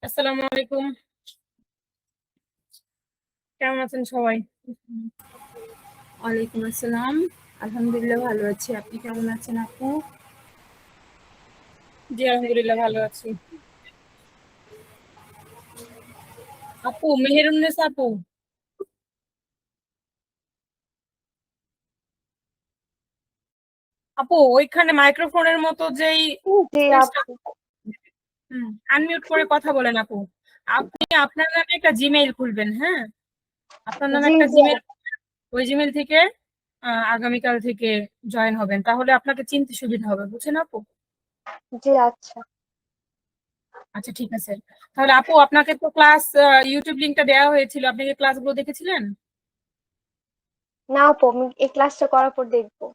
আসসালামু আলাইকুম। কেমন আছেন সবাই? ওয়ালাইকুম আসসালাম। আলহামদুলিল্লাহ ভালো আছি। আপনি কেমন আছেন আপু? জি আলহামদুলিল্লাহ ভালো আছি। আপু মেহেরুন্নেসা আপু, আপু ওইখানে মাইক্রোফোনের মতো যেই জি স্পেসটা, আপু। আনমিউট করে কথা বলেন আপু। আপনি আপনার নামে একটা জিমেইল খুলবেন, হ্যাঁ? আপনার নামে জি একটা জি জিমেইল, ওই জিমেইল থেকে আগামীকাল থেকে জয়েন হবেন, তাহলে আপনাকে চিনতে সুবিধা হবে, বুঝছেন আপু? জি আচ্ছা। আচ্ছা ঠিক আছে। তাহলে আপু আপনাকে তো ক্লাস ইউটিউব লিংকটা দেওয়া হয়েছিল, আপনি কি ক্লাসগুলো দেখেছিলেন? না আপু, আমি এই ক্লাসটা করার পর দেখবো।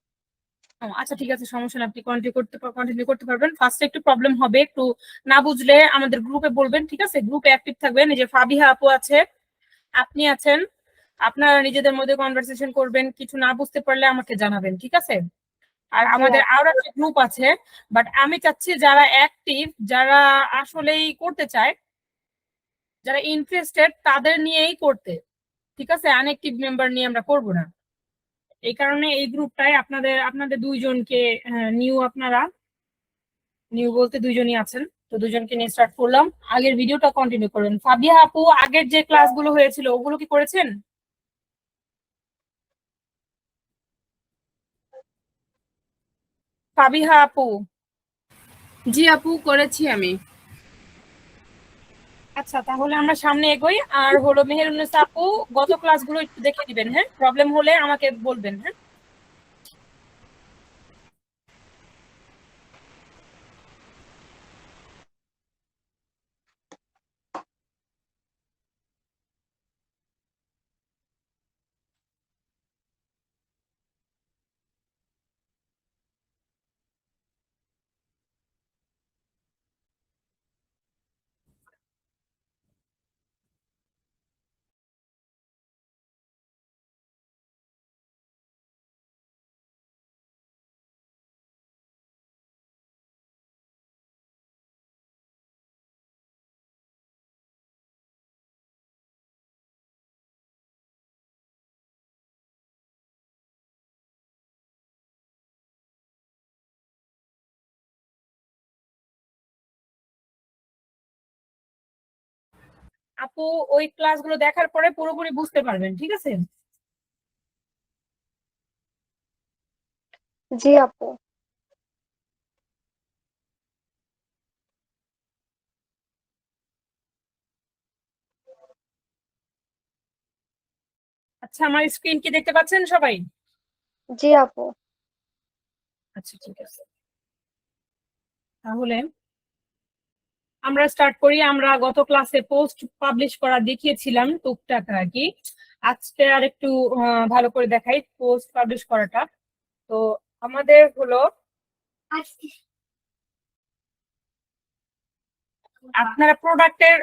আচ্ছা ঠিক আছে, সমস্যা নেই, আপনি কন্টিনিউ করতে পারবেন। ফার্স্টে একটু প্রবলেম হবে, একটু না বুঝলে আমাদের গ্রুপে বলবেন, ঠিক আছে? গ্রুপে অ্যাক্টিভ থাকবেন। এই যে ফাবিহা আপু আছে, আপনি আছেন, আপনারা নিজেদের মধ্যে কনভারসেশন করবেন, কিছু না বুঝতে পারলে আমাকে জানাবেন, ঠিক আছে? আর জি আমাদের আপু। আরো একটা গ্রুপ আছে, বাট আমি চাচ্ছি যারা অ্যাক্টিভ, যারা আসলেই করতে চায়, যারা ইন্টারেস্টেড, তাদের নিয়েই করতে, ঠিক আছে? আনএক্টিভ মেম্বার নিয়ে আমরা করব না। এই কারণে এই গ্রুপটাই আপনাদের আপনাদের দুইজনকে আপনারা নিউ বলতে দুইজনই আছেন, তো দুজনকে নিয়ে স্টার্ট করলাম। আগের ভিডিওটা কন্টিনিউ করবেন। ফাবিহা আপু, আগের যে ক্লাসগুলো হয়েছিল ওগুলো কি করেছেন? ফাবিহা আপু, জি আপু, করেছি আমি। আচ্ছা তাহলে আমরা সামনে এগোই। আর হলো মেহেরুন্নেসা আপু, গত ক্লাসগুলো একটু দেখে দিবেন, হ্যাঁ? প্রবলেম হলে আমাকে বলবেন, হ্যাঁ? আপু ওই ক্লাসগুলো দেখার পরে পুরোপুরি বুঝতে পারবেন, ঠিক আছে? জি আপু। আচ্ছা, আমার স্ক্রিন কি দেখতে পাচ্ছেন সবাই? জি আপু। আচ্ছা ঠিক আছে, তাহলে আমরা স্টার্ট করি। আমরা গত ক্লাসে পোস্ট পাবলিশ করা দেখিয়েছিলাম টুকটাক আর কি। আজকে আর একটু ভালো করে দেখাই পোস্ট পাবলিশ করাটা। তো আমাদের হলো,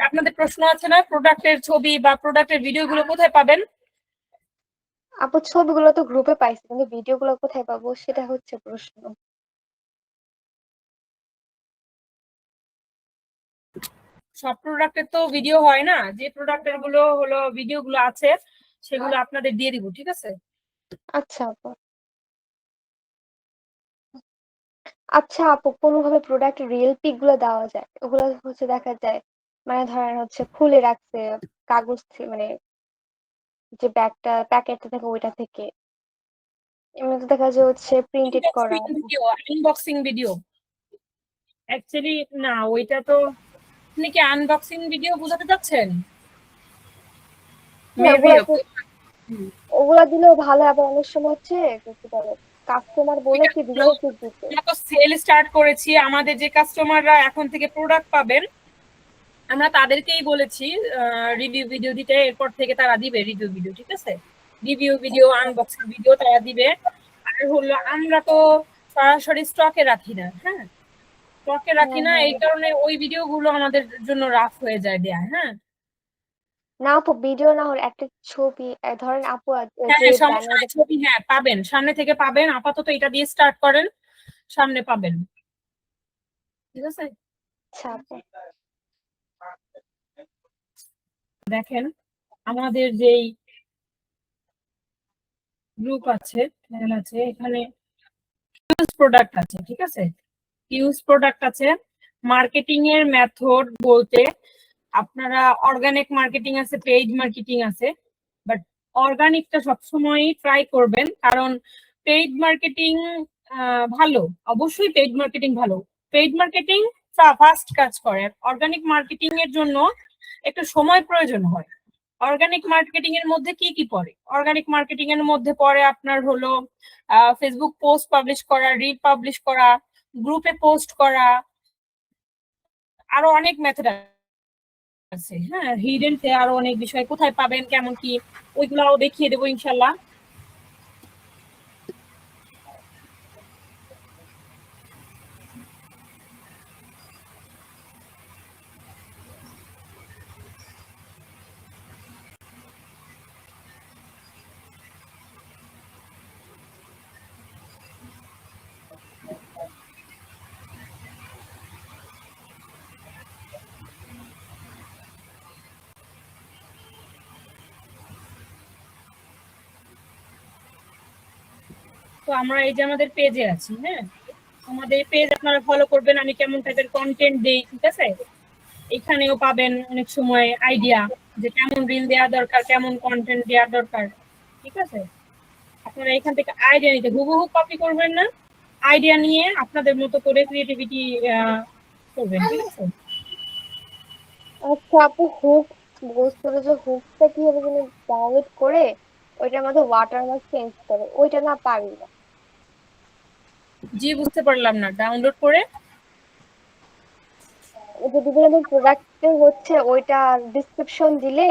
আপনাদের প্রশ্ন আছে না, প্রোডাক্টের ছবি বা প্রোডাক্টের ভিডিও গুলো কোথায় পাবেন? আপু ছবিগুলো তো গ্রুপে পাইছি, কিন্তু ভিডিওগুলো কোথায় পাবো সেটা হচ্ছে প্রশ্ন। সব প্রোডাক্টের তো ভিডিও হয় না, যে প্রোডাক্টের গুলো হলো ভিডিও গুলো আছে সেগুলো আপনাদের দিয়ে দিব, ঠিক আছে? আচ্ছা আপু। আচ্ছা আপু, কোনোভাবে প্রোডাক্ট রিয়েল পিক গুলো দেওয়া যায়? ওগুলো হচ্ছে দেখা যায়, মানে ধরেন হচ্ছে খুলে রাখছে কাগজ মানে যে ব্যাগটা প্যাকেটটা থাকে ওইটা থেকে। এমনিতে দেখা যায় হচ্ছে প্রিন্টেড করা। আনবক্সিং ভিডিও অ্যাকচুয়ালি না, ওইটা তো, আপনি কি আনবক্সিং ভিডিও বোঝাতে চাচ্ছেন? হ্যাঁ, মেবি। ওগুলা দিলেও ভালো। আবার অনেক সময় হচ্ছে কি বলে, কাস্টমার বলে কি রিয়েল পিক দিতে। আমরা তো সেল স্টার্ট করেছি, আমাদের যে কাস্টমাররা এখন থেকে প্রোডাক্ট পাবেন আমরা তাদেরকেই বলেছি রিভিউ ভিডিও দিতে, এরপর থেকে তারা দিবে রিভিউ ভিডিও, ঠিক আছে? রিভিউ ভিডিও, আনবক্সিং ভিডিও তারা দিবে। আর হলো আমরা তো সরাসরি স্টকে রাখি না, হ্যাঁ? স্টকে রাখি হ্যাঁ না, হ্যাঁ। এই কারণে ওই ভিডিও গুলো আমাদের জন্য রাফ হয়ে যায় দেয়া, হ্যাঁ? না আপু, ভিডিও না হলে একটা ছবি ধরেন আপু হ্যাঁ যে হ্যাঁ, সমস্যা ব্যানার। নাই, ছবি হ্যাঁ পাবেন, সামনে থেকে পাবেন। আপাতত এটা দিয়ে স্টার্ট করেন, সামনে পাবেন, ঠিক আছে? আচ্ছা আপু। দেখেন আমাদের যেই গ্রুপ আছে চ্যানেল আছে এখানে ইউজ প্রোডাক্ট আছে, ঠিক আছে, ইউজ প্রোডাক্ট আছে। মার্কেটিং এর মেথড বলতে আপনারা অর্গানিক মার্কেটিং আছে, পেইড মার্কেটিং আছে, বাট অর্গানিকটা সবসময় ট্রাই করবেন, কারণ পেইড মার্কেটিং ভালো, অবশ্যই পেইড মার্কেটিং ভালো। পেইড মার্কেটিং ফাস্ট কাজ করে, অর্গানিক মার্কেটিং এর জন্য একটু সময় প্রয়োজন হয়। অর্গানিক মার্কেটিং এর মধ্যে কি কি পড়ে? অর্গানিক মার্কেটিং এর মধ্যে পড়ে আপনার হলো ফেসবুক পোস্ট পাবলিশ করা, রিল পাবলিশ করা, গ্রুপে পোস্ট করা, আরো অনেক মেথড আছে। হ্যাঁ, হিডেন আরো অনেক বিষয় কোথায় পাবেন কেমন কি ওইগুলাও দেখিয়ে দেবো ইনশাল্লাহ। তো আমরা এই যে আমাদের পেজে আছি, হ্যাঁ, আমাদের পেজ আপনারা ফলো করবেন, আমি কেমন টাইপের কন্টেন্ট দেই, ঠিক আছে। এখানেও পাবেন অনেক সময় আইডিয়া যে কেমন রিল দেওয়া দরকার, কেমন কন্টেন্ট দেওয়া দরকার, ঠিক আছে। আপনারা এখান থেকে আইডিয়া নিতে, হুবহু কপি করবেন না, আইডিয়া নিয়ে আপনাদের মতো করে ক্রিয়েটিভিটি করবেন, ঠিক আছে। আচ্ছা আপু, হুক বলছিল যে হুকটা কিভাবে যেন ডাউনলোড করে ওইটার মধ্যে ওয়াটারমার্ক চেঞ্জ করে, ওইটা না পারি না। জি, বুঝতে পারলাম না, ডাউনলোড করে ওই যে বিভিন্ন প্রোডাক্টের হচ্ছে ওইটা ডিসক্রিপশন দিলে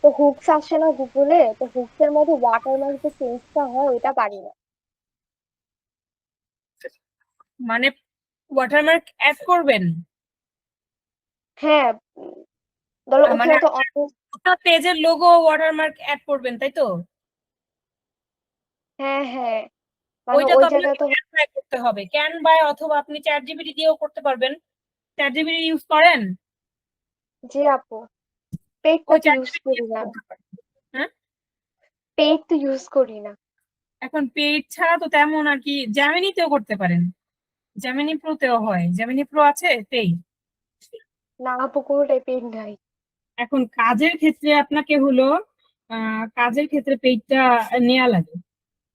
তো হুকস আসে না গুগলে, তো হুকস এর মধ্যে ওয়াটারমার্ক যে চেঞ্জটা হয় ওইটা পারি না। মানে ওয়াটারমার্ক অ্যাড করবেন? হ্যাঁ, ধরো মানে ওখানে তো আপনার পেজের লোগো ওয়াটারমার্ক অ্যাড করবেন, তাই তো? হ্যাঁ হ্যাঁ, মানে ওইটা তো ওই জায়গায় আপনাকে তো। ক্যানভায় করতে হবে, ক্যানভায়, অথবা আপনি চ্যাট জিপিটি দিয়েও করতে পারবেন। চ্যাট জিপিটি ইউজ করেন? জি আপু, পেইডটা ওই তো চ্যাট ইউজ জিপিটি করি দিয়েও না। করতে পারেন। হ্যাঁ, পেইড তো ইউজ করি না। এখন পেইড ছাড়া তো তেমন আর কি, জ্যামিনিতেও করতে পারেন, জ্যামিনি প্রোতেও হয়, জ্যামিনি প্রো আছে পেইড। না আপু, কোনোটাই পেইড নাই। এখন কাজের ক্ষেত্রে আপনাকে হলো কাজের ক্ষেত্রে পেইডটা নেওয়া লাগে,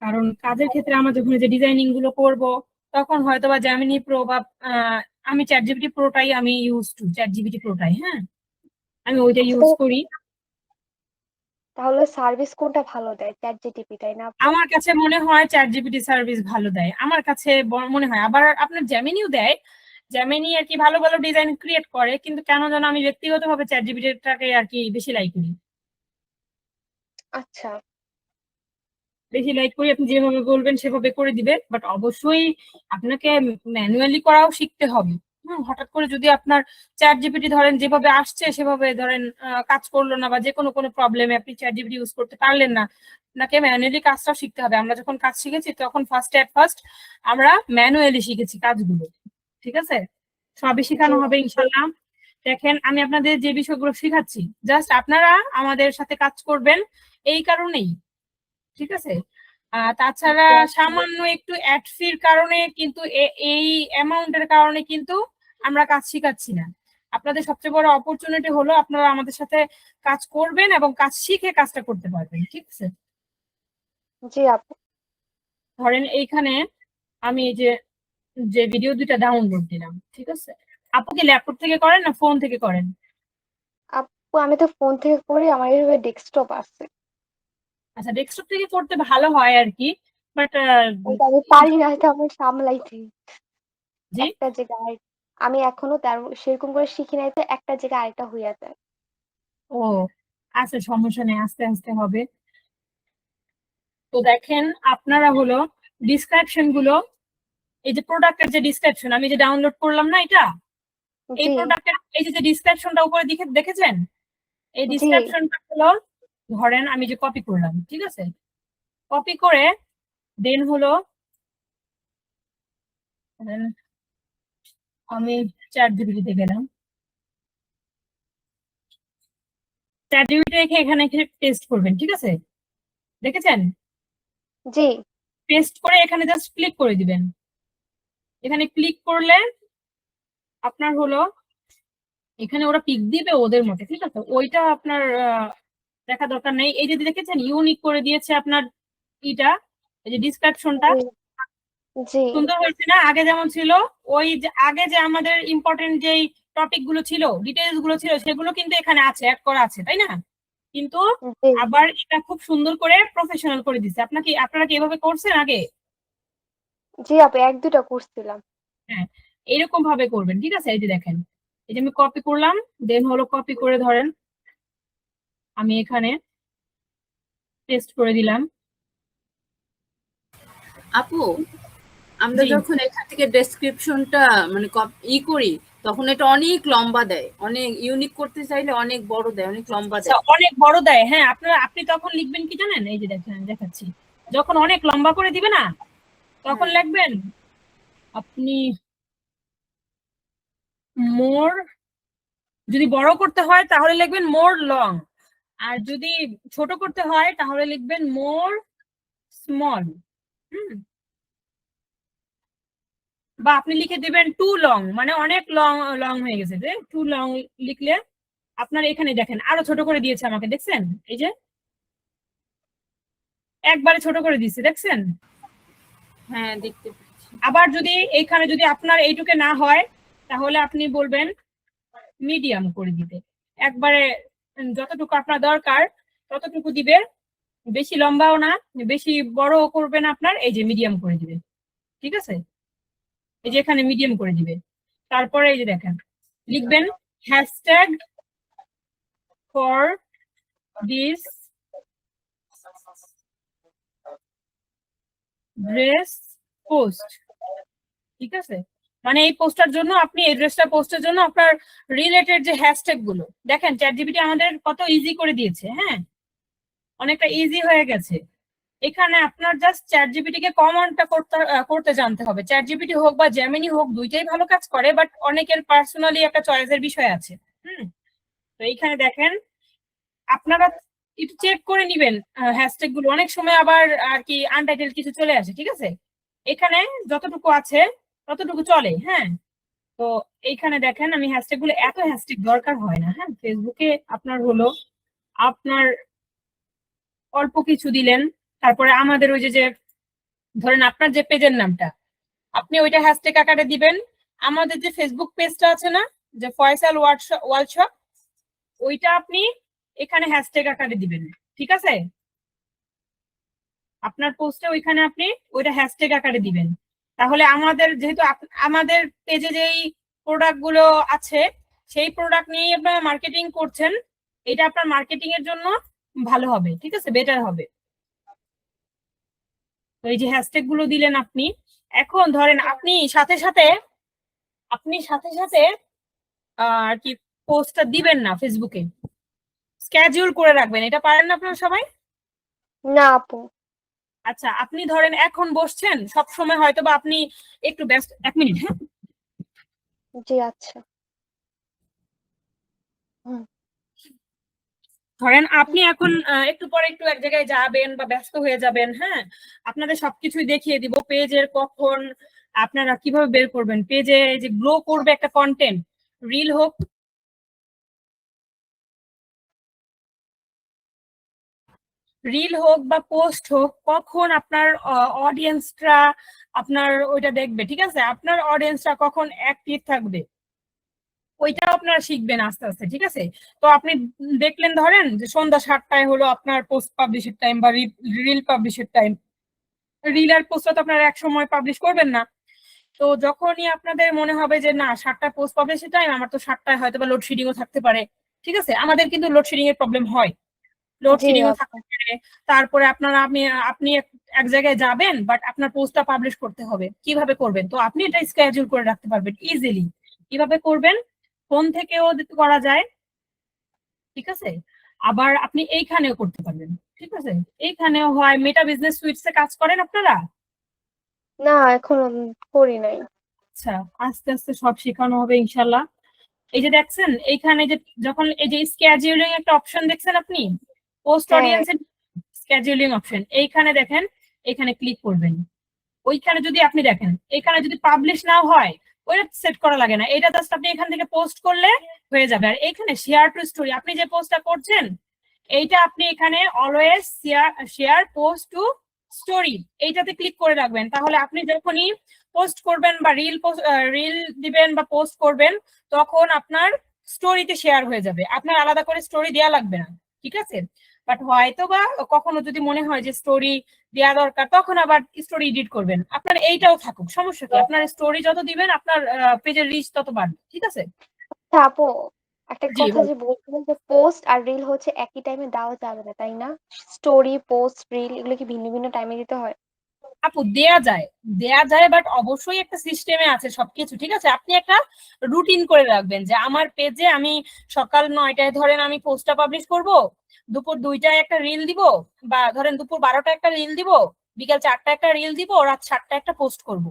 কারণ কাজের ক্ষেত্রে আমরা যখন যে ডিজাইনিং গুলো করব তখন হয়তো বা জ্যামিনি প্রো বা আমি চ্যাট জিপিটি প্রোটাই আমি ইউজ টু, চ্যাট জিপিটি প্রোটাই, হ্যাঁ, আমি ওইটা আচ্ছা ইউজ করি। তাহলে সার্ভিস কোনটা ভালো দেয়, চ্যাট জিটিপি তাই না আপু? আমার কাছে মনে হয় চ্যাট জিপিটি সার্ভিস ভালো দেয়, আমার কাছে মনে হয়। আবার আপনার জ্যামিনিও দেয়, জ্যামিনি আর কি ভালো ভালো ডিজাইন ক্রিয়েট করে, কিন্তু কেন যেন আমি ব্যক্তিগতভাবে চ্যাট জিপিটিটাকে আর কি বেশি লাইক করি। আচ্ছা। বেশি লাইক করি, আপনি যেভাবে বলবেন সেভাবে করে দিবে, বাট অবশ্যই আপনাকে ম্যানুয়ালি করাও শিখতে হবে। হঠাৎ করে যদি আপনার চ্যাট জিপিটি ধরেন যেভাবে আসছে সেভাবে ধরেন কাজ করলো না, বা যে কোনো কোনো প্রবলেমে আপনি চ্যাট জিপিটি ইউজ করতে পারলেন না, আপনাকে ম্যানুয়ালি কাজটাও শিখতে হবে। আমরা যখন কাজ শিখেছি তখন ফার্স্ট আমরা ম্যানুয়ালি শিখেছি কাজগুলো, ঠিক আছে। সবই জি শেখানো হবে ইনশাল্লাহ। দেখেন আমি আপনাদের যে বিষয়গুলো শিখাচ্ছি, জাস্ট আপনারা আমাদের সাথে কাজ করবেন এই কারণেই, ঠিক আছে। তাছাড়া জি আপু। সামান্য একটু অ্যাড ফির কারণে কিন্তু এই অ্যামাউন্টের কারণে কিন্তু আমরা কাজ শিখাচ্ছি না। আপনাদের সবচেয়ে বড় অপরচুনিটি হলো আপনারা আমাদের সাথে কাজ করবেন এবং কাজ শিখে কাজটা করতে পারবেন, ঠিক আছে। জি আপু। ধরেন এইখানে আমি এই যে যে ভিডিও দুইটা ডাউনলোড দিলাম, ঠিক আছে, আপু কি ল্যাপটপ থেকে করেন না ফোন থেকে করেন? আপু আমি তো ফোন থেকে করি, আমার এইভাবে ডেস্কটপ আছে। আচ্ছা, ডেস্কটপ থেকে করতে ভালো হয় আর কি, বাট ওইটা আমি পারি না, এটা আমার সামলাইতে জি, একটা জায়গায় আমি এখনো তার সেরকম করে শিখি নাই, তো একটা জায়গায় আরেকটা হইয়া যায়। ও আচ্ছা, সমস্যা নেই, আস্তে আস্তে হবে। তো দেখেন আপনারা হলো ডিসক্রিপশন গুলো, এই যে প্রোডাক্টের যে ডিসক্রিপশন আমি যে ডাউনলোড করলাম না এটা, এই জি প্রোডাক্টের এই যে ডিসক্রিপশনটা উপরে দেখেছেন, এই জি ডিসক্রিপশনটা হলো, ধরেন আমি যে কপি করলাম, ঠিক আছে, কপি করে দেন হলো ধরেন আমি চ্যাট জিপিটিতে গেলাম, চ্যাটজিপিটি রেখে এখানে পেস্ট করবেন, ঠিক আছে? দেখেছেন? জি। পেস্ট করে এখানে জাস্ট ক্লিক করে দিবেন। এখানে ক্লিক করলে আপনার হলো এখানে ওরা পিক দিবে ওদের মতে, ঠিক আছে? ওইটা আপনার দেখা দরকার নেই। এই যে দেখেছেন ইউনিক করে দিয়েছে আপনার ইটা, এই যে ডিসক্রিপশনটা জি। সুন্দর হয়েছে না? আগে যেমন ছিল ওই যে আগে যে আমাদের ইম্পর্টেন্ট যেই টপিক গুলো ছিল, ডিটেইলস গুলো ছিল, সেগুলো কিন্তু এখানে আছে, অ্যাড করা আছে, তাই না? কিন্তু জি। আবার এটা খুব সুন্দর করে প্রফেশনাল করে দিচ্ছে। আপনারা কি এভাবে করছেন আগে? জি আপু, ১-২টা করছিলাম। হ্যাঁ, এরকম ভাবে করবেন, ঠিক আছে? এই যে দেখেন, এই যে আমি কপি করলাম, দেন হলো কপি করে ধরেন আমি এখানে পেস্ট করে দিলাম। আপু, আমরা জি। যখন এখান থেকে ডেসক্রিপশনটা মানে করি, তখন এটা অনেক লম্বা দেয়, অনেক ইউনিক করতে চাইলে অনেক বড় দেয়, অনেক লম্বা আচ্ছা, দেয়। অনেক বড় দেয়। হ্যাঁ, আপনি তখন লিখবেন কি জানেন? এই যে দেখেন, আমি দেখাচ্ছি। যখন অনেক লম্বা করে দিবে না, তখন হ্যাঁ। লিখবেন আপনি মোর, যদি বড় করতে হয় তাহলে লিখবেন মোর লং, আর যদি ছোট করতে হয় তাহলে লিখবেন মোর স্মল। বা আপনি লিখে দিবেন টু লং, মানে অনেক লং লং হয়ে গেছে, যে টু লং লিখলে আপনার এখানে দেখেন আরো ছোট করে দিয়েছে আমাকে, দেখছেন? এই যে একবারে ছোট করে দিয়েছে, দেখছেন? হ্যাঁ, দেখতে পাচ্ছি। আবার যদি এইখানে যদি আপনার এইটুকে না হয় তাহলে আপনি বলবেন মিডিয়াম করে দিতে, একবারে যতটুকু আপনার দরকার ততটুকু দিবে, বেশি লম্বাও না বেশি বড় করবেন আপনার, এই যে মিডিয়াম করে দিবে, ঠিক আছে? এই যে এখানে মিডিয়াম করে দিবে। তারপরে এই যে দেখেন লিখবেন hashtag for this dress post, ঠিক আছে? মানে এই পোস্টার জন্য আপনি এই ড্রেসটা পোস্টের জন্য আপনার রিলেটেড যে হ্যাশট্যাগ গুলো, দেখেন চ্যাটজিপিটি আমাদের কত ইজি করে দিয়েছে। হ্যাঁ, অনেকটা ইজি হয়ে গেছে। এখানে আপনার জাস্ট চ্যাটজিপিটি কে কমান্ডটা করতে জানতে হবে। চ্যাটজিপিটি হোক বা জেমিনি হোক, দুইটাই ভালো কাজ করে, বাট অনেকের পার্সোনালি একটা চয়েসের বিষয় আছে। তো এইখানে দেখেন আপনারা একটু চেক করে নিবেন হ্যাশট্যাগ গুলো, অনেক সময় আবার আর কি আনটাইটেল কিছু চলে আসে, ঠিক আছে? এখানে যতটুকু আছে ততটুকু চলে। হ্যাঁ, তো এইখানে দেখেন আমি হ্যাশট্যাগ গুলো, এত হ্যাশট্যাগ দরকার হয় না। হ্যাঁ, ফেসবুকে আপনার হলো আপনার অল্প কিছু দিলেন, তারপরে আমাদের ওই যে ধরেন আপনার যে পেজের নামটা, আপনি ওইটা হ্যাশট্যাগ আকারে দিবেন। আমাদের যে ফেসবুক পেজটা আছে না, যে ফয়সাল ওয়ার্কশপ, ওইটা আপনি এখানে হ্যাশট্যাগ আকারে দিবেন, ঠিক আছে? আপনার পোস্টে ওইখানে আপনি ওইটা হ্যাশট্যাগ আকারে দিবেন। তাহলে আমাদের যেহেতু আমাদের পেজে যেই প্রোডাক্ট গুলো আছে সেই প্রোডাক্ট নিয়েই আপনারা মার্কেটিং করছেন, এটা আপনার মার্কেটিং এর জন্য ভালো হবে, ঠিক আছে? বেটার হবে। তো এই যে হ্যাশট্যাগ গুলো দিলেন আপনি, এখন ধরেন আপনি সাথে সাথে আর কি পোস্টটা দিবেন না ফেসবুকে, স্কেডিউল করে রাখবেন। এটা পারেন না আপনারা সবাই? না আপু। আচ্ছা, আপনি ধরেন এখন বসছেন, সব সময় হয়তো বা আপনি একটু ব্যস্ত, 1 মিনিট। হ্যাঁ, জি আচ্ছা। হুম। ধরেন আপনি এখন একটু পরে একটু এক জায়গায় যাবেন বা ব্যস্ত হয়ে যাবেন। হ্যাঁ, আপনাদের সবকিছুই দেখিয়ে দিব, পেজের কখন আপনারা কিভাবে বের করবেন, পেজে যে গ্লো করবে একটা কন্টেন্ট, রিল হোক বা পোস্ট হোক, কখন আপনার অডিয়েন্সরা আপনার ওইটা দেখবে, ঠিক আছে? আপনার অডিয়েন্সরা কখন অ্যাক্টিভ থাকবে, ওইটাও আপনারা শিখবেন আস্তে আস্তে, ঠিক আছে? তো আপনি দেখলেন ধরেন যে সন্ধ্যা 7টায় হলো আপনার পোস্ট পাবলিশের টাইম বা রিল পাবলিশের টাইম। রিল আর পোস্টটা তো আপনারা এক সময় পাবলিশ করবেন না। তো যখনই আপনাদের মনে হবে যে না 7টায় পোস্ট পাবলিশের টাইম, আমার তো 7টায় হয়তো বা লোডশেডিংও থাকতে পারে, ঠিক আছে? আমাদের কিন্তু লোডশেডিং এর প্রবলেম হয়, জি লোডশেডিংও আপু। থাকতে পারে। তারপরে আপনি এক জায়গায় যাবেন, বাট আপনার পোস্টটা পাবলিশ করতে হবে, কিভাবে করবেন? তো আপনি এটা স্কেডিউল করে রাখতে পারবেন ইজিলি। কিভাবে করবেন? ফোন থেকেও করা যায়, ঠিক আছে? আবার আপনি এইখানেও করতে পারবেন, ঠিক আছে? এইখানেও হয়। মেটা বিজনেস সুইটস এ কাজ করেন আপনারা? না এখনো করি নাই। আচ্ছা, আস্তে আস্তে সব শেখানো হবে ইনশাল্লাহ। এই যে দেখছেন এইখানে যে যখন এই যে স্কেডিউলিং একটা অপশন দেখছেন আপনি, পোস্ট হ্যাঁ। অডিয়েন্স স্কেডিউলিং অপশন, এইখানে দেখেন, এখানে ক্লিক করবেন। ওইখানে যদি আপনি দেখেন এখানে যদি পাবলিশ নাও হয় ওইটা সেট করা লাগে না, এটা জাস্ট আপনি এখান থেকে পোস্ট করলে হয়ে যাবে। আর এখানে শেয়ার টু স্টোরি, আপনি যে পোস্টটা করছেন এইটা আপনি এখানে always share post to story এইটাতে ক্লিক করে রাখবেন। তাহলে আপনি যখনই পোস্ট করবেন বা রিল দিবেন বা পোস্ট করবেন তখন আপনার স্টোরিতে শেয়ার হয়ে যাবে, আপনার আলাদা করে স্টোরি দেওয়া লাগবে না, ঠিক আছে? বাট হয়তো বা কখনো যদি মনে হয় যে স্টোরি দেওয়া দরকার তখন আবার স্টোরি এডিট করবেন, আপনার এইটাও থাকুক, সমস্যা কি? আপনার স্টোরি যত দিবেন আপনার পেজের রিচ তত বাড়বে, ঠিক আছে? আচ্ছা আপু, একটা জি কথা যে বলছিলেন যে পোস্ট আর রিল হচ্ছে একই টাইমে দেওয়া যাবে না, তাই না? স্টোরি, পোস্ট, রিল এগুলো কি ভিন্ন ভিন্ন টাইমে দিতে হয়? আপু দেয়া যায়, বাট অবশ্যই একটা সিস্টেমে আছে সবকিছু, ঠিক আছে? আপনি একটা রুটিন করে রাখবেন যে আমার পেজে আমি সকাল 9টায় ধরেন আমি পোস্টটা পাবলিশ করব, দুপুর 2টায় একটা রিল দিব, বা ধরেন দুপুর 12টায় একটা রিল দিব, বিকাল 4টায় একটা রিল দিব, রাত 7টায় একটা পোস্ট করব,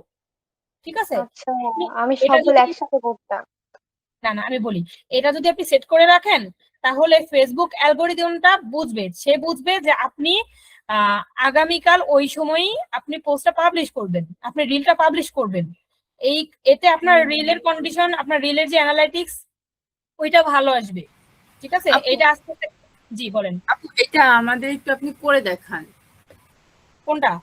ঠিক আছে? আচ্ছা, আপনি আমি এটা সবগুলো যদি, একসাথে করতাম। না না আমি বলি, এটা যদি আপনি সেট করে রাখেন তাহলে ফেসবুক অ্যালগোরিদমটা বুঝবে, সে বুঝবে যে আপনি আগামীকাল ওই সময়ই আপনি পোস্টটা পাবলিশ করবেন, আপনি রিলটা পাবলিশ করবেন। এই এতে আপনার রিলের কন্ডিশন, আপনার রিলের যে অ্যানালাইটিক্স ওইটা ভালো আসবে, ঠিক আছে? আপু এটা আস্তে আস্তে, জি বলেন। আপু এটা আমাদের একটু আপনি করে দেখান। কোনটা?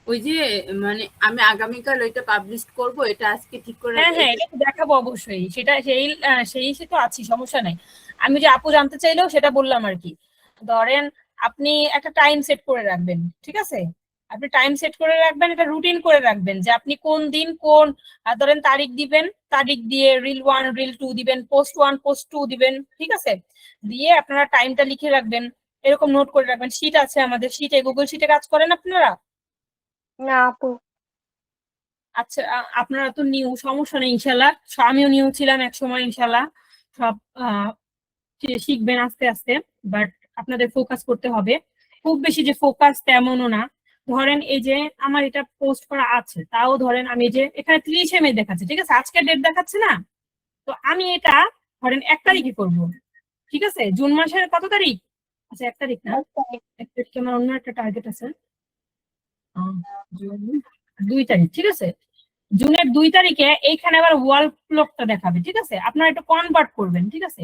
ওই যে মানে আমি আগামীকাল ওইটা পাবলিশ করব, এটা আজকে ঠিক করে হ্যাঁ হ্যাঁ, এটা এটা তো দেখাবো অবশ্যই, সেটা সে তো আছি, সমস্যা নাই। আমি যে আপু জানতে চাইলেও সেটা বললাম আর কি। ধরেন আপনি একটা টাইম সেট করে রাখবেন, ঠিক আছে? আপনি টাইম সেট করে রাখবেন, একটা রুটিন করে রাখবেন যে আপনি কোন দিন কোন ধরেন তারিখ দিবেন, তারিখ দিয়ে রিল 1 রিল 2 দিবেন, পোস্ট 1 পোস্ট 2 দিবেন, ঠিক আছে? দিয়ে আপনারা টাইমটা লিখে রাখবেন, এরকম নোট করে রাখবেন। শীট আছে আমাদের, শীটে গুগল শীটে কাজ করেন আপনারা? না আপু। আচ্ছা, আপনারা তো নিউ, সমস্যা নেই ইনশাল্লাহ, আমিও নিউ ছিলাম এক সময়, ইনশাল্লাহ সব শিখবেন আস্তে আস্তে। বাট আপনাদের ফোকাস করতে হবে, খুব বেশি যে ফোকাস তেমনও না। ধরেন এই যে আমার এটা পোস্ট করা আছে, তাও ধরেন আমি যে এখানে 30 মে দেখাচ্ছে, ঠিক আছে, আজকের ডেট দেখাচ্ছে না, তো আমি এটা ধরেন 1 তারিখে করব, ঠিক আছে? জুন মাসের কত তারিখ? আচ্ছা 1 তারিখ না, 1 তারিখে আমার অন্য একটা টার্গেট আছে, জুন 2 তারিখ, ঠিক আছে? জুনের 2 তারিখে এইখানে আবার ওয়াল ক্লকটা দেখাবে, ঠিক আছে? আপনারা একটু কনভার্ট করবেন, ঠিক আছে?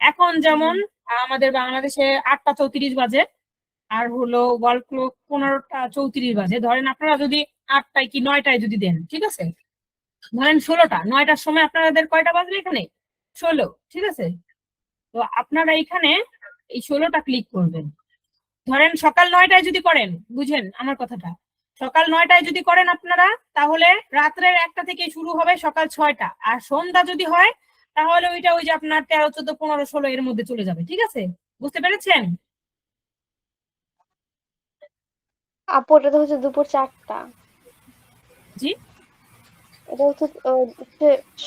এখন যেমন আমাদের বাংলাদেশে 8টা 34 বাজে, আর হলো ওয়াল ক্লক 15টা 34 বাজে। ধরেন আপনারা যদি 8টায় কি 9টায় যদি দেন, ঠিক আছে? ধরেন 16টা, 9টার সময় আপনাদের কয়টা বাজবে এখানে? 16, ঠিক আছে? তো আপনারা এখানে এই 16টা ক্লিক করবেন। ধরেন সকাল 9টায় যদি করেন, বুঝেন আমার কথাটা, সকাল 9টায় যদি করেন আপনারা, তাহলে রাত্রের 1টা থেকে শুরু হবে সকাল 6টা, আর সন্ধ্যা যদি হয় তাহলে ওইটা ওই যে আপনার 13 14 15 16 এর মধ্যে চলে যাবে, ঠিক আছে? বুঝতে পেরেছেন? আপু এটা তো হচ্ছে দুপুর 4টা। জি, এটা হচ্ছে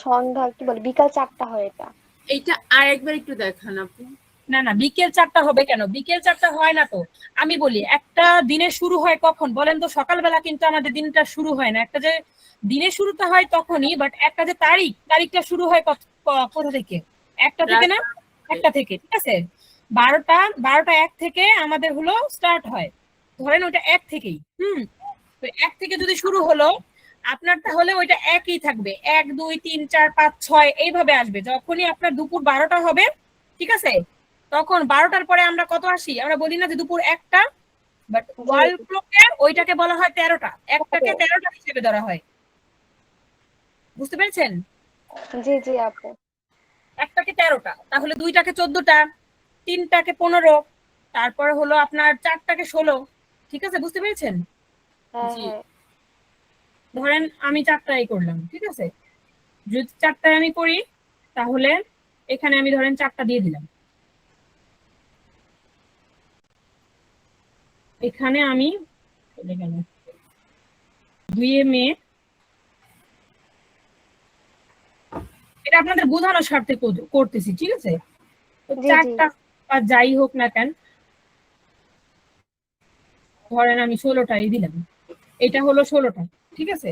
সন্ধ্যা, কি বলে, বিকাল 4টা হয় এটা। এইটা আর একবার একটু দেখান আপু। না না, বিকেল 4টা হবে কেন? বিকেল 4টা হয় না তো। আমি বলি একটা দিনের শুরু হয় কখন বলেন তো? সকালবেলা কিন্তু আমাদের দিনটা শুরু হয় না, একটা যে দিনের শুরুটা হয় তখনই, বাট একটা যে তারিখটা শুরু হয় কোথা থেকে? 1টা থেকে না? 1টা থেকে, ঠিক আছে? 12টা 1 থেকে আমাদের হলো স্টার্ট হয়, ধরেন ওইটা 1 থেকেই, তো 1 থেকে যদি শুরু হলো আপনার, তাহলে ওইটা একই থাকবে, 1 2 3 4 5 6 এইভাবে আসবে। যখনই আপনার দুপুর 12টা হবে, ঠিক আছে, তখন 12টার পরে আমরা কত আসি? আমরা বলি না যে দুপুর 1টা, বাট ওয়াল ক্লকে ওইটাকে বলা হয় 13টা, 1টাকে 13টা হিসেবে ধরা হয়, বুঝতে পেরেছেন? জি জি আপু। 1টাকে 13টা, তাহলে 2টাকে 14টা, 3টাকে 15, তারপরে হলো আপনার 4টাকে 16, ঠিক আছে? বুঝতে পেরেছেন? হ্যাঁ জি। হ্যাঁ। ধরেন আমি 4টায় করলাম, ঠিক আছে? যদি 4টায় আমি করি তাহলে এখানে আমি ধরেন 4টা দিয়ে দিলাম, এখানে আমি 2 মে, এটা আপনাদের বোঝানোর স্বার্থে করতেছি, ঠিক আছে? তো জি জি। 4টা বা যাই হোক না কেন, ধরেন আমি 16টাই দিলাম, এটা হলো 16টা, ঠিক আছে?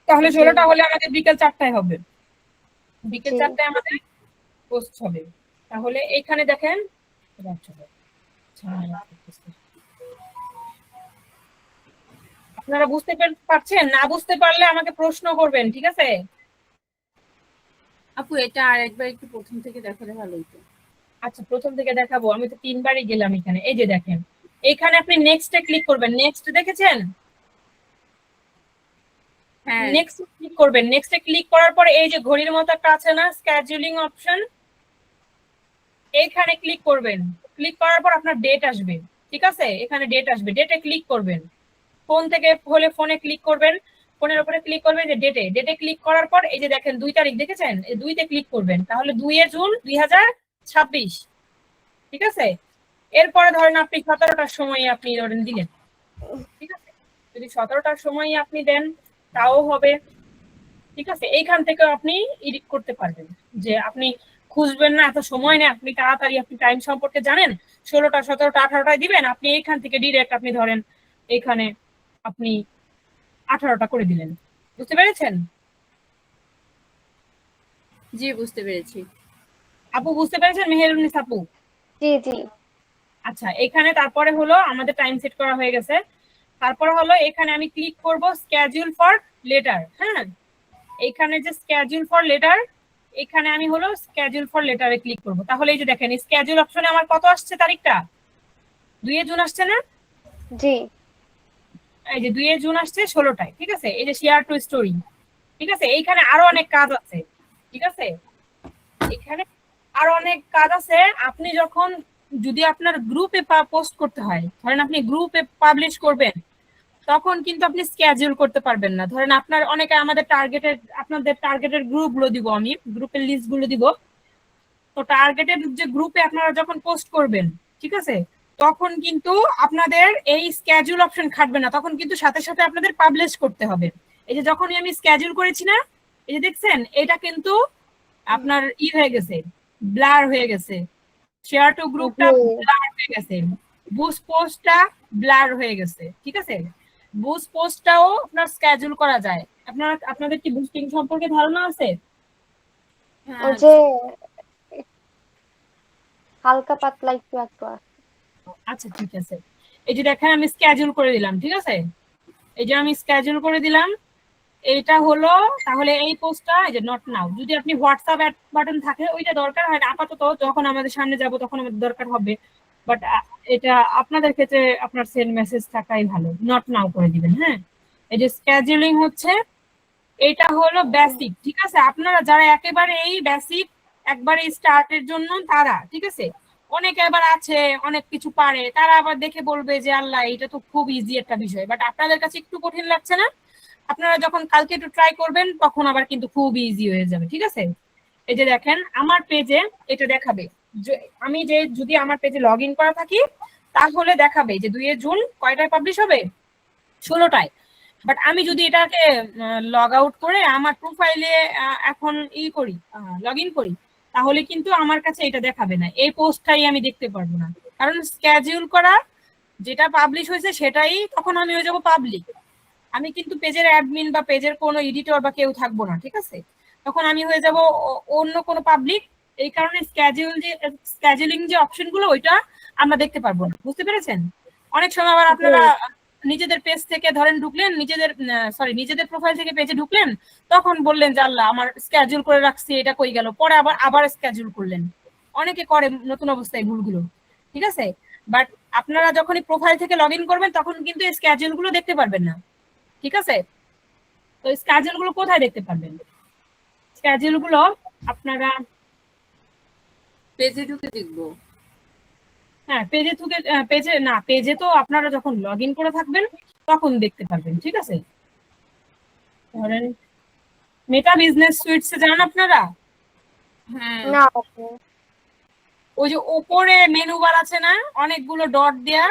তাহলে জি 16টা হলে আমাদের বিকেল 4টায় হবে, বিকেল জি 4টায় আমাদের পোস্ট হবে। তাহলে এইখানে দেখেন আপনারা বুঝতে পারছেন? না বুঝতে পারলে আমাকে প্রশ্ন করবেন, ঠিক আছে? আপু এটা আর একবার একটু প্রথম থেকে দেখালে ভালো হতো। আচ্ছা, প্রথম থেকে দেখাবো। আমি তো 3বারই গেলাম এখানে। এই যে দেখেন, এখানে আপনি নেক্সটে ক্লিক করবেন। নেক্সট দেখেছেন? হ্যাঁ নেক্সট ক্লিক করবেন। নেক্সটে ক্লিক করার পরে এই যে ঘড়ির মতো একটা আছে না, স্কেডিউলিং অপশন, এইখানে ক্লিক করবেন। ক্লিক করার পর আপনার ডেট আসবে, ঠিক আছে? এখানে ডেট আসবে, ডেটে ক্লিক করবেন। ফোন থেকে হলে ফোনে ক্লিক করবেন, ফোনের উপরে ক্লিক করবেন যে ডেটে। ডেটে ক্লিক করার পর এই যে দেখেন 2 তারিখ দেখেছেন, এই 2-তে ক্লিক করবেন। তাহলে 2 জুন 2026, ঠিক আছে? এরপরে ধরেন আপনি 17টার সময় আপনি ধরেন দিলেন, ঠিক আছে? যদি 17টার সময় আপনি দেন তাও হবে, ঠিক আছে? এইখান থেকে আপনি এডিট করতে পারবেন, যে আপনি খুঁজবেন না, এত সময় নেই, আপনি তাড়াতাড়ি আপনি টাইম সম্পর্কে জানেন, 16টা 17টা 18টায় দিবেন, আপনি এইখান থেকে ডিরেক্ট আপনি ধরেন এইখানে আপনি 18টা করে দিলেন। বুঝতে পেরেছেন? জি বুঝতে পেরেছি। আপু বুঝতে পেরেছেন? মেহেরুন্নিসা আপু? জি জি। আচ্ছা, এখানে তারপরে হলো আমাদের টাইম সেট করা হয়ে গেছে। তারপরে হলো এখানে আমি ক্লিক করব স্কেডিউল ফর লেটার। হ্যাঁ, এইখানে যে স্কেডিউল ফর লেটার, এখানে আমি হলো স্কেডিউল ফর লেটারে ক্লিক করব। তাহলে এই যে দেখেন স্কেডিউল অপশনে আমার কত আসছে তারিখটা? 2 জুন আসছে না? জি। এই যে 2 জুন আসছে 16টায়, ঠিক আছে? এই যে শেয়ার টু স্টোরি, ঠিক আছে? এইখানে আরো অনেক কাজ আছে, ঠিক আছে? এখানে আরো অনেক কাজ আছে। আপনি যখন যদি আপনার গ্রুপে পোস্ট করতে হয়, ধরেন আপনি গ্রুপে পাবলিশ করবেন, তখন কিন্তু আপনি স্কেডিউল করতে পারবেন না। ধরেন আপনার অনেকে আপনাদের টার্গেটের গ্রুপগুলো দিব, আমি গ্রুপের লিস্টগুলো দিব। তো টার্গেটেড যে গ্রুপে আপনারা যখন পোস্ট করবেন, ঠিক আছে, তখন কিন্তু আপনাদের এই স্কেডিউল অপশন খাটবে না, তখন কিন্তু সাথে সাথে আপনাদের পাবলিশ করতে হবে। এই যে যখনই আমি স্কেডিউল করেছি না, এই যে দেখছেন, এটা কিন্তু আপনার হয়ে গেছে, ব্লার হয়ে গেছে। শেয়ার টু গ্রুপটা ব্লার হয়ে গেছে, বুস্ট পোস্টটা ব্লার হয়ে গেছে, ঠিক আছে? বুস্ট পোস্টটাও আপনার স্কেডিউল করা যায়। আপনাদের কি বুস্টিং সম্পর্কে ধারণা আছে? ওই হ্যাঁ যে হালকা পাতলা একটু একটু আছে। আচ্ছা, ঠিক আছে। এই যে দেখেন আমি স্কেডিউল করে দিলাম, ঠিক আছে? এই যে আমি স্কেডিউল করে দিলাম, এইটা হলো। তাহলে এই পোস্টটা এই যে নট নাও, যদি আপনি হোয়াটসঅ্যাপ অ্যাড বাটন থাকে ওইটা দরকার হয় না আপাতত, যখন আমাদের সামনে যাব তখন আমাদের দরকার হবে। বাট এটা আপনাদের ক্ষেত্রে আপনার সেন্ড মেসেজ থাকাই ভালো, নট নাও করে দিবেন। হ্যাঁ, এই যে স্কেডিউলিং হচ্ছে, এটা হলো বেসিক, ঠিক আছে? আপনারা যারা একেবারে এই বেসিক একবারে স্টার্টের জন্য তারা, ঠিক আছে? অনেকে আবার আছে অনেক কিছু পারে, তারা আবার দেখে বলবে যে আল্লাহ এটা তো খুব ইজি একটা বিষয়, বাট আপনাদের কাছে একটু কঠিন লাগছে না? আপনারা যখন কালকে একটু ট্রাই করবেন তখন আবার কিন্তু খুব ইজি হয়ে যাবে, ঠিক আছে? এই যে দেখেন আমার পেজে এটা দেখাবে, আমি যে যদি আমার পেজে লগ ইন করা থাকি তাহলে দেখাবে যে 2 জুন কয়টায় পাবলিশ হবে, 16টায়। বাট আমি যদি এটাকে লগ আউট করে আমার প্রোফাইলে এখন করি, লগ ইন করি, তাহলে কিন্তু আমার কাছে এটা দেখাবে না, এই পোস্টটাই আমি দেখতে পারবো না। কারণ স্কেডিউল করা যেটা পাবলিশ হয়েছে সেটাই তখন আমি হয়ে যাবো পাবলিক। আমি কিন্তু পেজের অ্যাডমিন বা পেজের কোনো এডিটর বা কেউ থাকবো না, ঠিক আছে? তখন আমি হয়ে যাব অন্য কোনো পাবলিক। এই কারণে স্কেজুলিং যে অপশনগুলো ওইটা আমরা দেখতে পারবো না। বুঝতে পেরেছেন? অনেক সময় আবার আপনারা নিজেদের পেজ থেকে ধরেন ঢুকলেন, নিজেদের প্রোফাইল থেকে পেজে ঢুকলেন, তখন বললেন যে আল্লাহ আমার স্কেজুল করে রাখছি, এটা কই গেল, পরে আবার স্কেজুল করলেন। অনেকে করে নতুন অবস্থায় ভুলগুলো, ঠিক আছে? বাট আপনারা যখনই প্রোফাইল থেকে লগ ইন করবেন তখন কিন্তু এই স্কেজুল গুলো দেখতে পারবেন না, ঠিক আছে? তো স্কেজুল গুলো কোথায় দেখতে পারবেন? স্কেজুল গুলো আপনারা পেজে ঢুকে দেখবো। হ্যাঁ, পেজে তো আপনারা যখন লগ ইন করে থাকবেন তখন দেখতে পারবেন, ঠিক আছে? ধরেন মেটা বিজনেস সুইটসে যান আপনারা, হ্যাঁ না আপু। ওই যে উপরে মেনু বার আছে না, অনেকগুলো ডট দেয়া,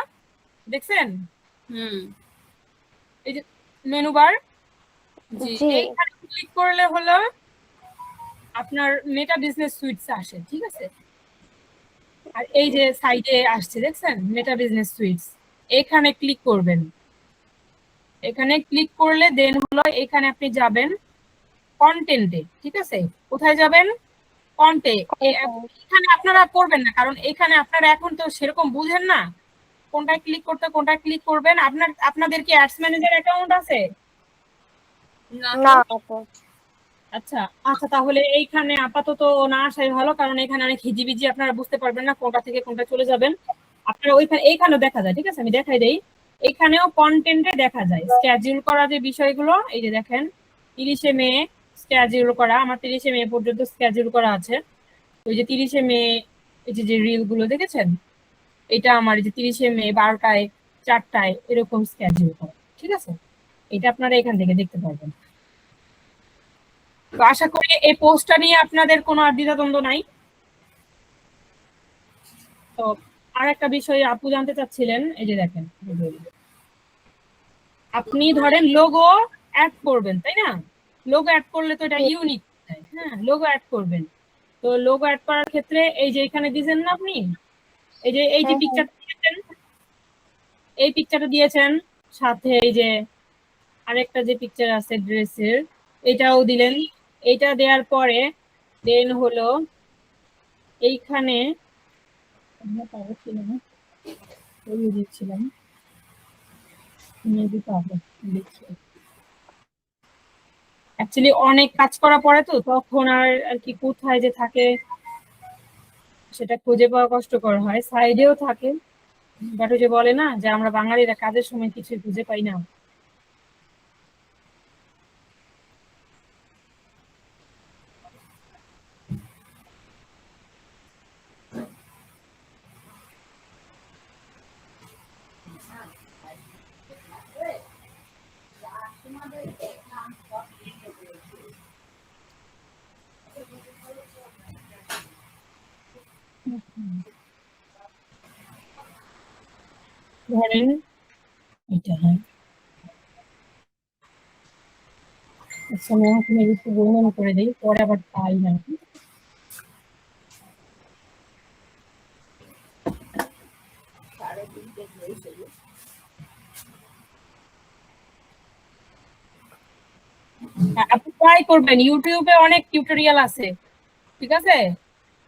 দেখছেন? হুম এই যে মেনু বার, জি জি। এইখানে ক্লিক করলে হলো আপনার মেটা বিজনেস সুইটস আসে, ঠিক আছে? আর এই যে সাইডে আসছে দেখছেন মেটা বিজনেস সুইটস, এখানে ক্লিক করবেন। এখানে ক্লিক করলে দেন হলো এখানে আপনি যাবেন কন্টেন্টে, ঠিক আছে? কোথায় যাবেন? কন্টেন্ট এখানে আপনারা করবেন না, কারণ এখানে আপনারা এখন তো সেরকম বুঝেন না কোনটায় ক্লিক করতে, কোনটায় ক্লিক করবেন। আপনাদের কি অ্যাডস ম্যানেজার অ্যাকাউন্ট আছে? না আপু। আচ্ছা আচ্ছা, তাহলে এইখানে আপাতত না আসাই ভালো, কারণ এখানে অনেক হিজিবিজি, আপনারা বুঝতে পারবেন না কোনটা থেকে কোনটা চলে যাবেন। আপনারা এইখানেও দেখা যায়, ঠিক আছে, আমি দেখাই দেই। এখানেও কন্টেন্টে দেখা যায় স্কেডিউল করা যে বিষয়গুলো, এই যে দেখেন 30শে মে স্কেডিউল করা, আমার 30শে মে পর্যন্ত স্কেডিউল করা আছে। ওই যে 30শে মে এই যে রিল গুলো দেখেছেন, এটা আমার এই যে 30শে মে 12টায় 4টায় এরকম স্কেডিউল করা, ঠিক আছে। এটা আপনারা এখান থেকে দেখতে পারবেন। তো আশা করি এই পোস্টটা নিয়ে আপনাদের কোনো আর দ্বিধাদ্বন্দ্ব নাই। তো আর একটা বিষয় আপু জানতে চাচ্ছিলেন, এই যে দেখেন, আপনি ধরেন লোগো অ্যাড করবেন, তাই না? লোগো অ্যাড করলে তো এটা ইউনিক, হ্যাঁ, লোগো অ্যাড করবেন। তো লোগো অ্যাড করার ক্ষেত্রে এই যে এখানে দিয়েছেন না আপনি, এই যে পিকচারটা দিয়েছেন, এই পিকচারটা দিয়েছেন, সাথে এই যে আরেকটা যে পিকচার আছে ড্রেসের, এটাও দিলেন। এটা দেওয়ার পরে দেন হলো এইখানে দিচ্ছিলাম অ্যাকচুয়ালি অনেক কাজ করা পড়ে, তো তখন আর কি কোথায় যে থাকে সেটা খুঁজে পাওয়া কষ্টকর হয়, সাইডেও থাকে, বাট ওই যে বলে না যে আমরা বাঙালিরা কাজের সময় কিছু খুঁজে পাই না। ধরেন এটা, হ্যাঁ, আচ্ছা আমি এখন একটু বর্ণনা করে দিই, পরে আবার পাই না। আপনি ট্রাই করবেন, ইউটিউবে অনেক টিউটোরিয়াল আছে, ঠিক আছে,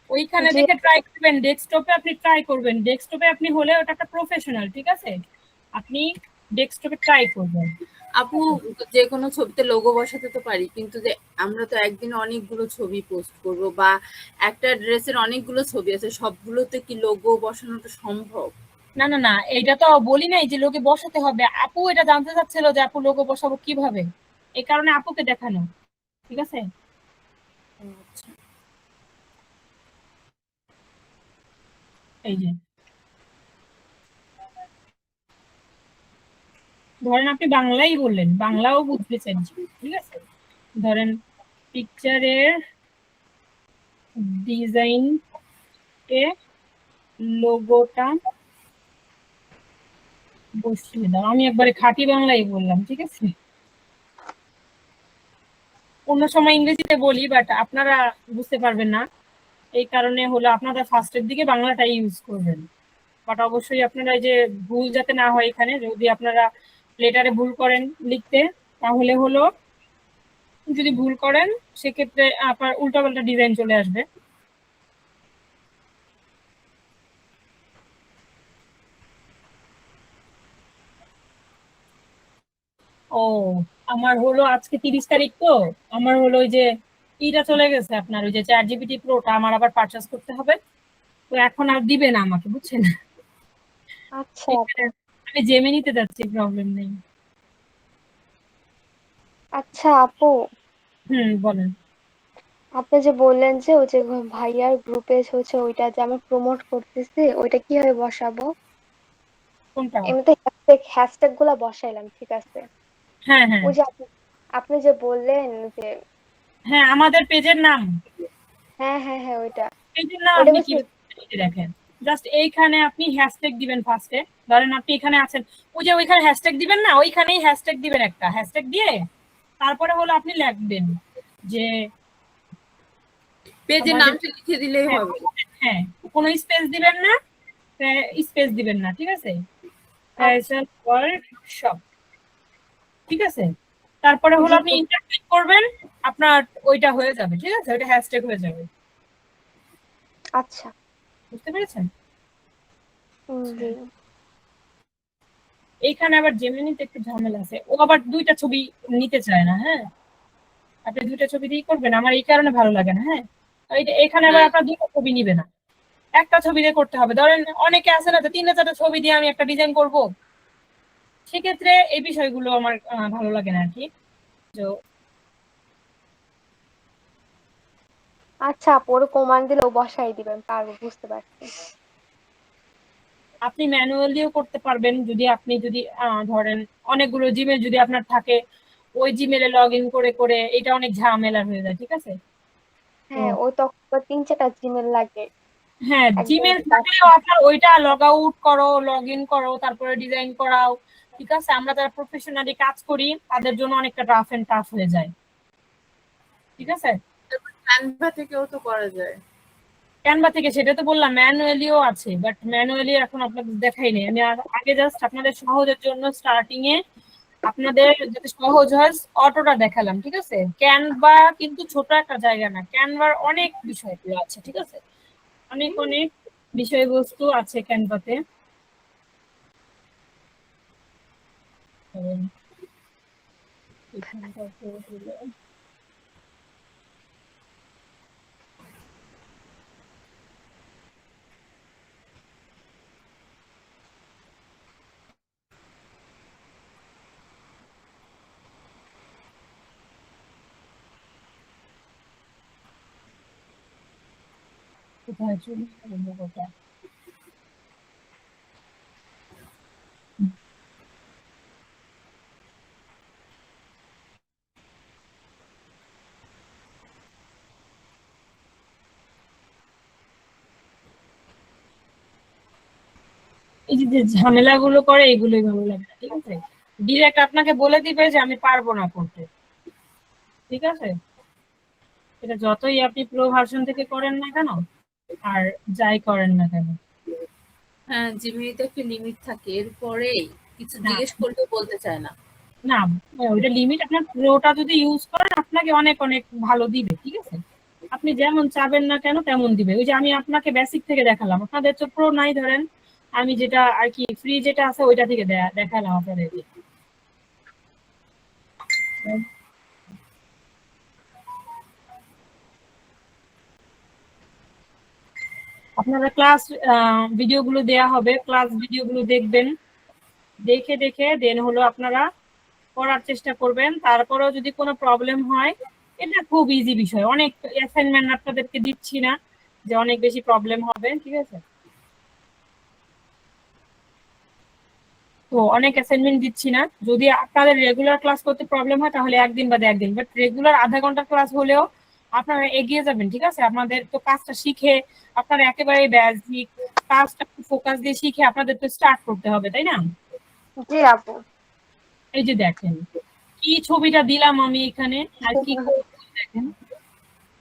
ওইখানে জি দেখে ট্রাই করবেন। ডেস্কটপে আপনি ট্রাই করবেন, ডেস্কটপে আপনি হলে ওটা একটা প্রফেশনাল, ঠিক আছে, আপনি ডেস্কটপে ট্রাই করবেন। আপু যে কোনো ছবিতে লোগো বসাতে তো পারি, কিন্তু যে আমরা তো একদিনে অনেকগুলো ছবি পোস্ট করব, বা একটা ড্রেসের অনেকগুলো ছবি আছে, সবগুলোতে কি লোগো বসানোটা সম্ভব? না না না, এটা তো বলি নাই যে লোকে বসাতে হবে। আপু এটা জানতে চাচ্ছিল যে আপু লোগো বসাবো কিভাবে, এই কারণে আপুকে দেখানো, ঠিক আছে। এই যে ধরেন আপনি বাংলাই বললেন, বাংলাও বুঝতে চাইছি, ঠিক আছে। ধরেন পিকচারের ডিজাইন এ লোগোটা বসিয়ে দাও, আমি একবারে খাঁটি বাংলাই বললাম, ঠিক আছে। অন্য সময় ইংরেজিতে বলি, বাট আপনারা বুঝতে পারবেন না, এই কারণে হলো আপনারা ফার্স্টের দিকে বাংলাটাই ইউজ করবেন। বাট অবশ্যই আপনারা এই যে ভুল যাতে না হয়, এখানে যদি আপনারা লেটারে ভুল করেন লিখতে, তাহলে হলো যদি ভুল করেন সেক্ষেত্রে আপনার উল্টাপাল্টা ডিজাইন চলে আসবে। ও, আমার হলো আজকে 30 তারিখ, তো আমার হলো ওই যে ইটা চলে গেছে, আপনার ওই যে ChatGPT Proটা আমার আবার পারচেজ করতে হবে, তো এখন আর দিবে না আমাকে, বুঝছেন। আচ্ছা আপু। আমি জেমিনিতে যাচ্ছি, প্রবলেম নেই। আচ্ছা আপু, বলেন। আপনি যে বললেন যে ওই যে ভাইয়ার গ্রুপে হচ্ছে ওইটা যে আমি প্রমোট করতেছি, ওইটা কিভাবে বসাবো? কোনটা? এমনিতে হ্যাশট্যাগ গুলা বসাইলাম, ঠিক আছে। হ্যাঁ হ্যাঁ ওই যে আপনি যে বললেন যে, হ্যাঁ, আমাদের পেজের নাম, হ্যাঁ হ্যাঁ হ্যাঁ ওইটা, পেজের নাম ওইটা আপনি কি বসে। দেখেন, জাস্ট এইখানে আপনি হ্যাশট্যাগ দিবেন ফার্স্টে। ধরেন আপনি এখানে আছেন, ওই যে ওইখানে হ্যাশট্যাগ দিবেন না, ওইখানেই হ্যাশট্যাগ দিবেন, একটা হ্যাশট্যাগ দিয়ে তারপরে হলো আপনি লিখবেন যে পেজের নামটা লিখে দিলেই হ্যাঁ, হবে? হ্যাঁ, কোনো স্পেস দিবেন না, স্পেস দিবেন না, ঠিক আছে, ফ্যাশন ওয়ার্কশপ, ঠিক আছে। তারপরে হলো জি আপনি ইন্টার ক্লিক করবেন, আপনার ওইটা হয়ে যাবে, ঠিক আছে, ওইটা হ্যাশট্যাগ হয়ে যাবে। আচ্ছা। বুঝতে পেরেছেন? জি। এইখানে আবার জেমিনিতে একটু ঝামেলা আছে, ও আবার 2টা ছবি নিতে চায় না। হ্যাঁ, আপনি 2টা ছবি দিয়ে করবেন, আমার এই কারণে ভালো লাগে না। হ্যাঁ, এখানে আবার হ্যাঁ আপনার 2টা ছবি নিবে না, একটা ছবি দিয়ে করতে হবে। ধরেন অনেকে আছে না, 3-4টা ছবি দিয়ে আমি একটা ডিজাইন করব, সেক্ষেত্রে এই বিষয়গুলো আমার ভালো লাগে না আর কি। তো আচ্ছা আপু, ওর কমান্ড দিলে ও বসাই দিবেন, পারবো, বুঝতে পারছি। আপনি ম্যানুয়ালিও করতে পারবেন, যদি আপনি ধরেন অনেকগুলো জিমেল যদি আপনার থাকে, ওই জিমেলে লগ ইন করে করে এটা অনেক ঝামেলা হয়ে যায়। ঠিক আছে? তো হ্যাঁ, ও তখন তো 3-4টা জিমেল লাগে হ্যাঁ, একদম। জিমেল থাকলেও আপনার ওইটা লগ আউট করো, লগ ইন করো, তারপরে ডিজাইন করাও। ঠিক আছে? আমরা যারা প্রফেশনালি কাজ করি তাদের জন্য অনেকটা রাফ এন্ড টাফ হয়ে যায়। ঠিক আছে? ক্যানভা থেকেও তো করা যায়। ক্যানভা থেকে, সেটা তো বললাম ম্যানুয়ালিও আছে, বাট ম্যানুয়ালি এখন আপনাদের দেখাই নেই আমি। আগে জাস্ট আপনাদের সহজের জন্য স্টার্টিং এ আপনাদের যাতে সহজ হয় অটোটা দেখালাম। ঠিক আছে? ক্যানভা কিন্তু ছোট একটা জায়গা না, ক্যানভার অনেক বিষয়গুলো আছে। ঠিক আছে? অনেক অনেক বিষয়বস্তু আছে ক্যানভাতে। এখানটাতে হলো কোথায় চলে গেল লোগোটা? এই যে যে ঝামেলাগুলো করে এগুলোই ভালো লাগে না। ঠিক আছে? ডিরেক্ট আপনাকে বলে দিবে যে আমি পারবো না করতে। ঠিক আছে? এটা যতই আপনি প্রো ভার্সন থেকে করেন না কেন আর যাই করেন না কেন। হ্যাঁ, জিমিনিতে একটা লিমিট থাকে, এরপরে কিছু না জিজ্ঞেস করলেও বলতে চায় না। না, ওইটা লিমিট, আপনার প্রোটা যদি ইউজ করেন আপনাকে অনেক অনেক ভালো দিবে। ঠিক আছে? আপনি যেমন চাবেন না কেন তেমন দিবে। ওই যে আমি আপনাকে বেসিক থেকে দেখালাম, আপনাদের তো প্রো নাই ধরেন, আমি যেটা আর কি ফ্রি যেটা আছে ওইটা থেকে দেখালাম আপনাদেরকে। আপনারা ক্লাস ভিডিওগুলো দেয়া হবে, ক্লাস ভিডিওগুলো দেখবেন, দেখে দেখে দেন হলো আপনারা করার চেষ্টা করবেন। তারপরেও যদি কোনো প্রবলেম হয়, এটা খুব ইজি বিষয়, অনেক অ্যাসাইনমেন্ট আপনাদেরকে দিচ্ছি না যে অনেক বেশি প্রবলেম হবে। ঠিক আছে? তো অনেক অ্যাসাইনমেন্ট দিচ্ছি না, যদি আপনাদের রেগুলার ক্লাস করতে প্রবলেম হয় তাহলে একদিন বাদে একদিন, বাট রেগুলার আধা ঘন্টা ক্লাস হলেও আপনারা এগিয়ে যাবেন। ঠিক আছে? আপনাদের তো কাজটা শিখে, আপনারা একেবারে বেসিক কাজটা ফোকাস দিয়ে শিখে আপনাদের তো স্টার্ট করতে হবে, তাই না? জি আপু। এই যে দেখেন কি ছবিটা দিলাম আমি এখানে, আর কি করছি দেখেন।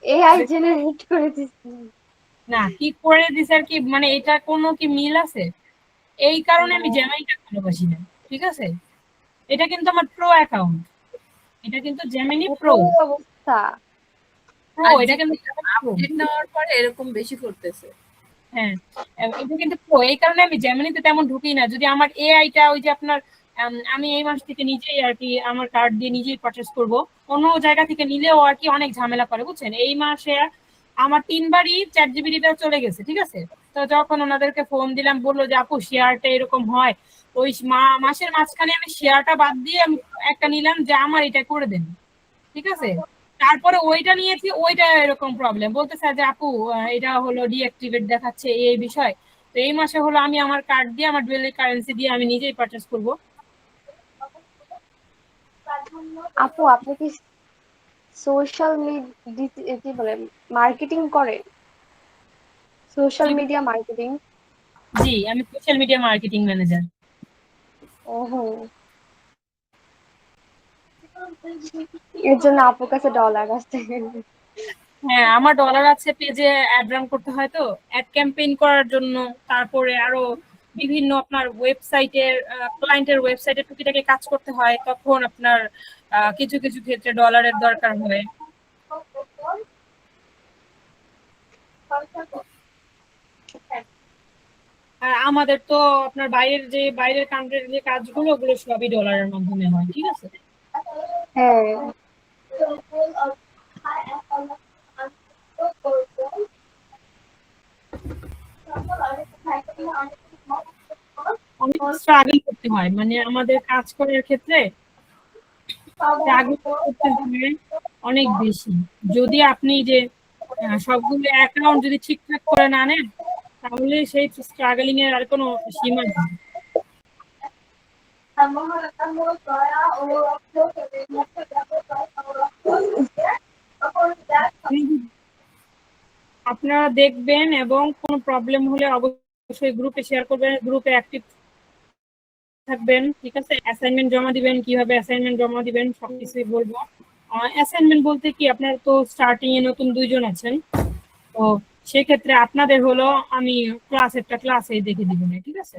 এআই জেনারেট করে দিচ্ছি। না, কি করে দিছে আর কি, মানে এটা কোনো কি মিল আছে? এই কারণে আমি জেমিনিটা ভালোবাসি না। ঠিক আছে? এটা কিন্তু আমার প্রো অ্যাকাউন্ট, এটা কিন্তু জেমিনি প্রো। এই অবস্থা। প্রো, আর এটা কিন্তু জিমিনি আপডেট নেওয়ার পরে এরকম বেশি করতেছে। হ্যাঁ, এটা কিন্তু প্রো। এই কারণে আমি জেমিনিতে তেমন ঢুকি না। যদি আমার এআইটা ওই যে আপনার আমি এই মাস থেকে নিজেই আর কি আমার কার্ড দিয়ে নিজেই পারচেস করব, অন্য জায়গা থেকে নিলেও আর কি অনেক ঝামেলা করে, বুঝছেন? এই মাসে আমার 3বারই চ্যাট জিপিটিটা চলে গেছে। ঠিক আছে? তো যখন ওনাদেরকে ফোন দিলাম বললো যে আপু শেয়ারটা এরকম হয়, ওই মাসের মাঝখানে আমি শেয়ারটা বাদ দিয়ে আমি একটা নিলাম যে আমার এটা করে দেন। ঠিক আছে? তারপরে ওইটা নিয়েছি, ওইটা এরকম প্রবলেম বলতেছে যে আপু এটা হলো ডিঅ্যাক্টিভেট দেখাচ্ছে এই বিষয়। তো এই মাসে হলো আমি আমার কার্ড দিয়ে আমার ডুয়েল কারেন্সি দিয়ে আমি নিজেই পারচেস করব। আপু আপনি কি সোশ্যাল মিডিয়া কি বলে মার্কেটিং করেন? Social media marketing? জি, আমি সোশ্যাল মিডিয়া মার্কেটিং ম্যানেজার। ওহো, এর জন্য আপুর কাছে ডলার আছে। হ্যাঁ, আমার ডলার আছে, পেজে অ্যাড রান করতে হয়, তো অ্যাড ক্যাম্পেইন করার জন্য, তারপরে আরো বিভিন্ন আপনার ওয়েবসাইটের ক্লায়েন্টের ওয়েবসাইটে টুকিটাকি কাজ করতে হয়, তখন আপনার কিছু কিছু ক্ষেত্রে ডলারের দরকার হয়। আমাদের তো আপনার বাইরের কান্ট্রির যে কাজগুলো ওগুলো সবই ডলারের মাধ্যমে হয়, ঠিক আছে? হ্যাঁ, অনেক স্ট্রাগল করতে হয়, মানে আমাদের কাজ করার ক্ষেত্রে স্ট্রাগল করতে হবে অনেক বেশি। যদি আপনি যে সবগুলো অ্যাকাউন্ট যদি ঠিকঠাক করে না নেন, তাহলে সেই স্ট্রাগলিং এর আর কোনো সীমা নেই। আপনারা দেখবেন এবং কোনো প্রবলেম হলে অবশ্যই গ্রুপে শেয়ার করবেন, গ্রুপে অ্যাক্টিভ থাকবেন, ঠিক আছে? অ্যাসাইনমেন্ট জমা দিবেন, কিভাবে অ্যাসাইনমেন্ট জমা দিবেন সবকিছুই বলবো। অ্যাসাইনমেন্ট বলতে কি, আপনার তো স্টার্টিং এ নতুন 2 জন আছেন, তো সেক্ষেত্রে আপনাদের হলো আমি ক্লাসেই দেখে দিব না, ঠিক আছে?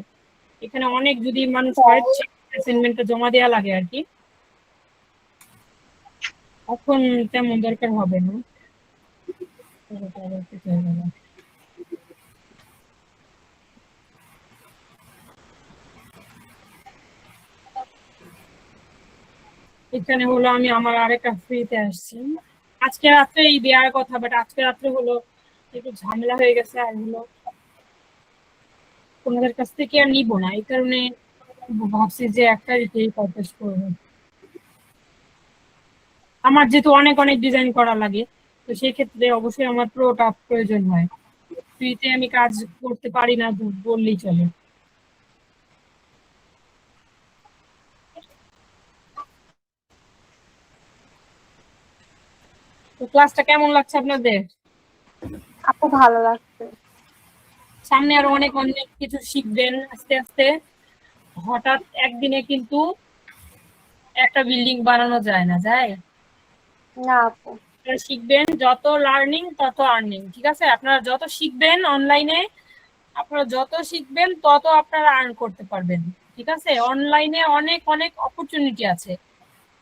এখানে অনেক যদি মানুষ হয় অ্যাসাইনমেন্টটা জমা দেওয়া লাগে আর কি, এখন তেমন দরকার হবে না। এখানে হলো আমি আমার আরেকটা ফ্রিতে আসছি, আজকে রাত্রে এই দেওয়ার কথা, বাট আজকে রাত্রে হলো একটু ঝামেলা হয়ে গেছে, আর হলো তোমাদের কাছ থেকে আর নিবো না, এই কারণে ভাবছি যে একটা রিটেই পারচেজ করবো। আমার যেহেতু অনেক অনেক ডিজাইন করা লাগে, তো সেই ক্ষেত্রে অবশ্যই আমার প্রোটা প্রয়োজন হয়, ফ্রিতে আমি কাজ করতে পারি না বললেই চলে। তো ক্লাসটা কেমন লাগছে আপনাদের? আপু ভালো লাগছে। সামনে আরো অনেক অনেক কিছু শিখবেন আস্তে আস্তে। হঠাৎ একদিনে কিন্তু একটা বিল্ডিং বানানো যায় না, যায়? না আপু, শিখবেন, যত লার্নিং তত আর্নিং, ঠিক আছে? আপনারা যত শিখবেন অনলাইনে, আপনারা যত শিখবেন তত আপনারা আর্ন করতে পারবেন, ঠিক আছে? অনলাইনে অনেক অনেক অপরচুনিটি আছে,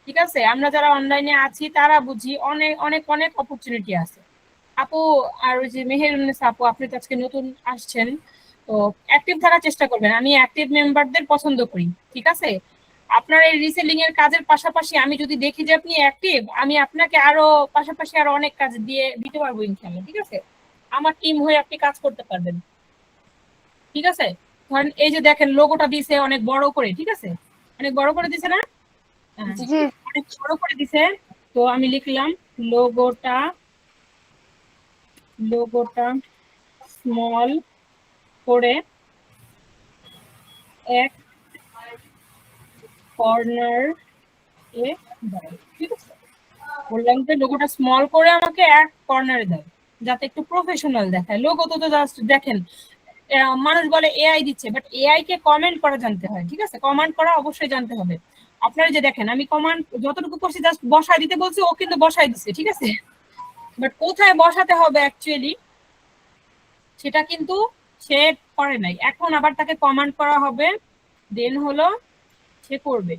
ঠিক আছে? আমরা যারা অনলাইনে আছি তারা বুঝি অনেক অনেক অনেক অপরচুনিটি আছে। আপু আর ওই যে মেহেরুন্নেসা আপু, আপনি তো আজকে নতুন আসছেন, তো অ্যাক্টিভ থাকার চেষ্টা করবেন। আমি অ্যাক্টিভ মেম্বারদের পছন্দ করি, ঠিক আছে? আপনার এই রিসেলিং এর কাজের পাশাপাশি আমি যদি দেখি যে আপনি অ্যাক্টিভ, আমি আপনাকে আরো পাশাপাশি আরো অনেক কাজ দিতে পারবো ইনশাআল্লাহ, ঠিক আছে? আমার টিম হয়ে আপনি কাজ করতে পারবেন, ঠিক আছে? ধরেন এই যে দেখেন লোগোটা দিছে অনেক বড় করে, ঠিক আছে? অনেক বড় করে দিছে না? হ্যাঁ, জি অনেক বড় করে দিছে। তো আমি লিখলাম লোগোটা লোগোটা স্মল করে এক কর্নার এ দাও, ঠিক আছে? বললাম যে লোগোটা স্মল করে আমাকে এক কর্নারে দাও, যাতে একটু প্রফেশনাল দেখায়। লোগো তো জাস্ট দেখেন, মানুষ বলে এআই দিচ্ছে, বাট এআই কে কমেন্ট করা জানতে হয়, ঠিক আছে? কমান্ড করা অবশ্যই জানতে হবে। আপনারা যে দেখেন আমি কমান্ড যতটুকু করছি জাস্ট বসায় দিতে বলছি, ও কিন্তু বসায় দিচ্ছে, ঠিক আছে? বাট কোথায় বসাতে হবে অ্যাকচুয়ালি সেটা কিন্তু সে করে নাই, এখন আবার তাকে কমান্ড করা হবে, দেন হলো সে করবে।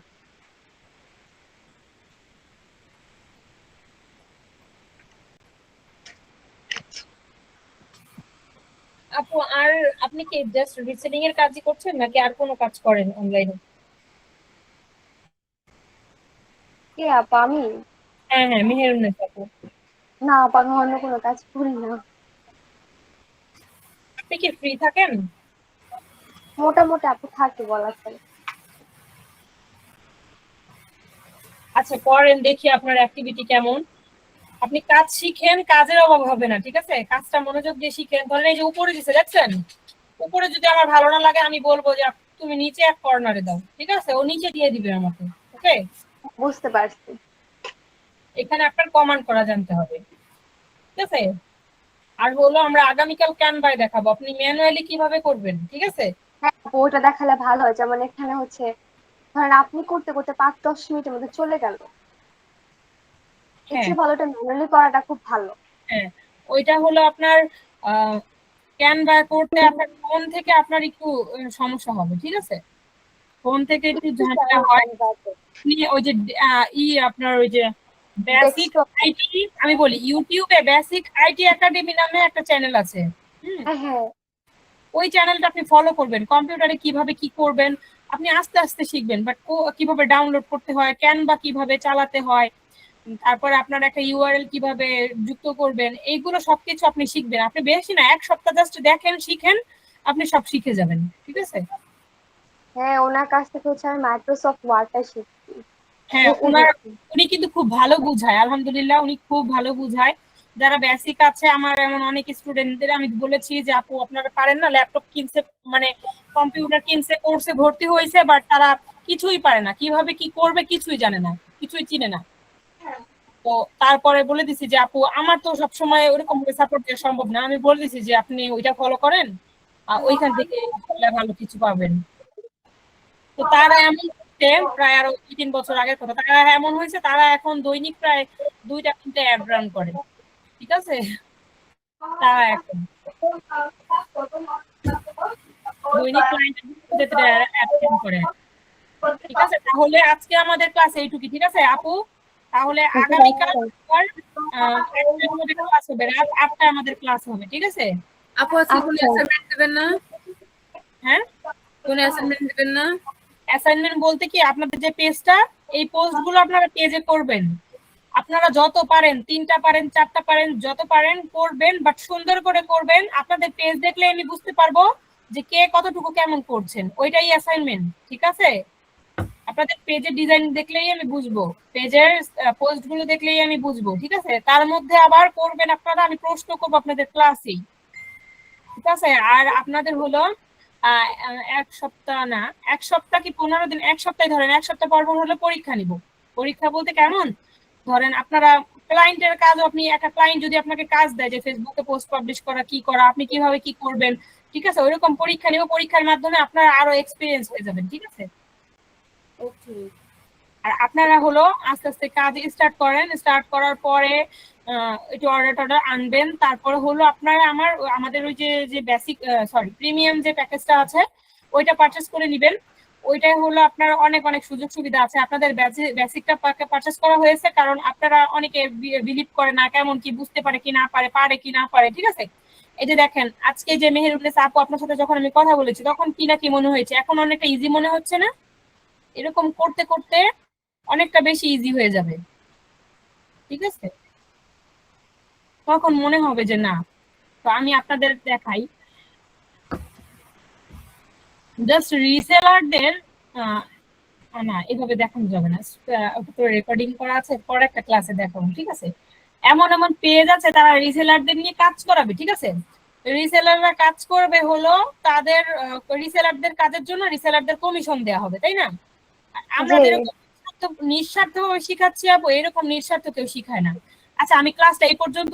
আপু আর আপনি কি জাস্ট রিসেলিং এর কাজই করছেন নাকি আর কোনো কাজ করেন অনলাইনে? কে আপু? আমি? হ্যাঁ হ্যাঁ, মেহেরুন্নেস আপু। না আপু, আমি অন্য কোনো কাজ করি না। আপনি কি ফ্রি থাকেন? মোটামুটি আপু থাকে বলা চলে। আচ্ছা করেন, দেখি আপনার অ্যাক্টিভিটি কেমন। আপনি কাজ শিখেন, কাজের অভাব হবে না, ঠিক আছে? কাজটা মনোযোগ দিয়ে শিখেন। ধরেন এই যে উপরে দিছে দেখছেন, উপরে যদি আমার ভালো না লাগে আমি বলবো যে তুমি নিচে এক কর্নারে দাও, ঠিক আছে? ও নিচে দিয়ে দিবে আমাকে, ওকে? বুঝতে পারছি। এখানে আপনার কমান্ড করা জানতে হবে, ঠিক আছে? আর হলো আমরা আগামীকাল ক্যানভায় দেখাবো আপনি ম্যানুয়ালি কিভাবে করবেন, ঠিক আছে? হ্যাঁ আপু, ওটা দেখালে ভালো হয়। যেমন এখানে হচ্ছে ধরেন আপনি করতে করতে 5-10 মিনিটের মধ্যে চলে গেল, এর হ্যাঁ চেয়ে ভালো এটা ম্যানুয়ালি করাটা খুব ভালো। হ্যাঁ, ওইটা হলো আপনার ক্যানভা করতে আপনার ফোন থেকে আপনার একটু সমস্যা হবে, ঠিক আছে? ফোন থেকে একটু ঝামেলা হয়। আপনি ওই যে আপনার ওই যে বেসিক ডেস্কটপ। আইটি, আমি বলি ইউটিউবে বেসিক আইটি একাডেমি নামে একটা চ্যানেল আছে, হুম? হ্যাঁ হ্যাঁ, ওই চ্যানেলটা আপনি ফলো করবেন। কম্পিউটারে কিভাবে কি করবেন আপনি আস্তে আস্তে শিখবেন, বাট কিভাবে ডাউনলোড করতে হয়, ক্যানভা কিভাবে চালাতে হয়, তারপরে আপনার একটা ইউআরএল কিভাবে যুক্ত করবেন, এইগুলো সবকিছু আপনি শিখবেন। আপনি বেশি না, 1 সপ্তাহ জাস্ট দেখেন, শিখেন, আপনি সব শিখে যাবেন। ঠিক আছে? হ্যাঁ, ওনার কাছ থেকে হচ্ছে আমি মাইক্রোসফট ওয়ার্ডটা শিখছি। হ্যাঁ, উনি কিন্তু খুব ভালো বুঝায়, আলহামদুলিল্লাহ উনি খুব ভালো বুঝায়। যারা বেসিক আছে, আমার এমন অনেক স্টুডেন্টদের আমি বলেছি যে আপু আপনারা পারেন না, ল্যাপটপ কিনছে, মানে কম্পিউটার কিনছে, কোর্সে ভর্তি হয়েছে, বাট তারা কিছুই পারে না, কিভাবে কি করবে কিছুই জানে না, কিছুই চিনে না। তো তারপরে বলে দিছি যে আপু আমার তো সবসময় ওরকম সাপোর্ট দেওয়া সম্ভব না, আমি বলে দিছি যে আপনি ওইটা ফলো করেন, ওইখান থেকে ভালো কিছু পাবেন। তো তারা এমন করছে, প্রায় আরো 2-3 বছর আগের কথা, তারা এমন হয়েছে তারা এখন দৈনিক প্রায় 2টা-3টা অ্যাড রান করে। ঠিক আছে? তারা এখন দৈনিক ক্লায়েন্টের অ্যাড রান করে। ঠিক আছে, তাহলে আজকে আমাদের ক্লাস এইটুকুই। ঠিক আছে আপু, তাহলে আগামীকাল একটার মধ্যে ক্লাস হবে, রাত 8টায় আমাদের ক্লাস হবে। ঠিক আছে আপু? আজকে কোনো অ্যাসাইনমেন্ট দেবেন না? হ্যাঁ, কোনো অ্যাসাইনমেন্ট দেবেন না? অ্যাসাইনমেন্ট বলতে কি, আপনাদের যে পেজটা, এই পোস্টগুলো আপনারা পেজে করবেন। আপনারা যত পারেন, 3টা পারেন, 4টা পারেন, যত পারেন করবেন, বাট সুন্দর করে করবেন। আপনাদের পেজ দেখলে আমি বুঝতে পারবো যে কে কতটুকু কেমন করছেন, ওইটাই অ্যাসাইনমেন্ট। ঠিক আছে? আপনাদের পেজের ডিজাইন দেখলেই আমি বুঝবো, পেজের পোস্ট গুলো দেখলেই আমি বুঝবো। ঠিক আছে? তার মধ্যে আবার করবেন আপনারা, আমি প্রশ্ন করবো আপনাদের ক্লাসেই। ঠিক আছে? আর আপনাদের হলো 1 সপ্তাহ না, 1 সপ্তাহ কি 15 দিন, 1 সপ্তাহ ধরেন, 1 সপ্তাহ পর পর হলে পরীক্ষা নিব। পরীক্ষা বলতে কেমন, ধরেন আপনারা ক্লায়েন্টের কাজ, আপনি একটা ক্লায়েন্ট যদি আপনাকে কাজ দেয় যে ফেসবুকে পোস্ট পাবলিশ করা, কি করা, আপনি কিভাবে কি করবেন, ঠিক আছে, ওইরকম পরীক্ষা নিব। পরীক্ষার মাধ্যমে আপনারা আরো এক্সপিরিয়েন্স হয়ে যাবেন। ঠিক আছে? ওকে। আর আপনারা হলো আস্তে আস্তে কাজ স্টার্ট করেন, স্টার্ট করার পরে একটু অর্ডার আনবেন। তারপরে হলো আপনারা আমাদের ওই যে বেসিক প্রিমিয়াম যে প্যাকেজটা আছে ওইটা পারচেস করে নেবেন। ওইটাই হলো আপনার অনেক অনেক সুযোগ সুবিধা আছে। আপনাদের বেসিকটা পারচেস করা হয়েছে কারণ আপনারা অনেকে বিলিভ করে না, কেমন কি বুঝতে পারে কি না পারে, পারে কি না পারে। ঠিক আছে? এই যে দেখেন, আজকে যে মেহেরুন্নেসা আপু আপনার সাথে যখন আমি কথা বলেছি তখন কি না কি মনে হয়েছে, এখন অনেকটা ইজি মনে হচ্ছে না? এরকম করতে করতে অনেকটা বেশি ইজি হয়ে যাবে। ঠিক আছে? তখন মনে হবে যে না। তো আমি আপনাদের দেখাই, জাস্ট রিসেলারদের না, এভাবে দেখানো যাবে না, রেকর্ডিং করা আছে, পরে একটা ক্লাসে দেখাবো। ঠিক আছে? এমন এমন পেজ আছে তারা রিসেলারদের নিয়ে কাজ করাবে। ঠিক আছে? রিসেলাররা কাজ করবে হলো তাদের রিসেলারদের কাজের জন্য রিসেলারদের কমিশন দেওয়া হবে, তাই না? আমরা যেরকম নিঃস্বার্থভাবে শিখাচ্ছি আপু, এরকম নিঃস্বার্থ কেউ শিখায় না। আচ্ছা, আমি ক্লাসটা এই পর্যন্ত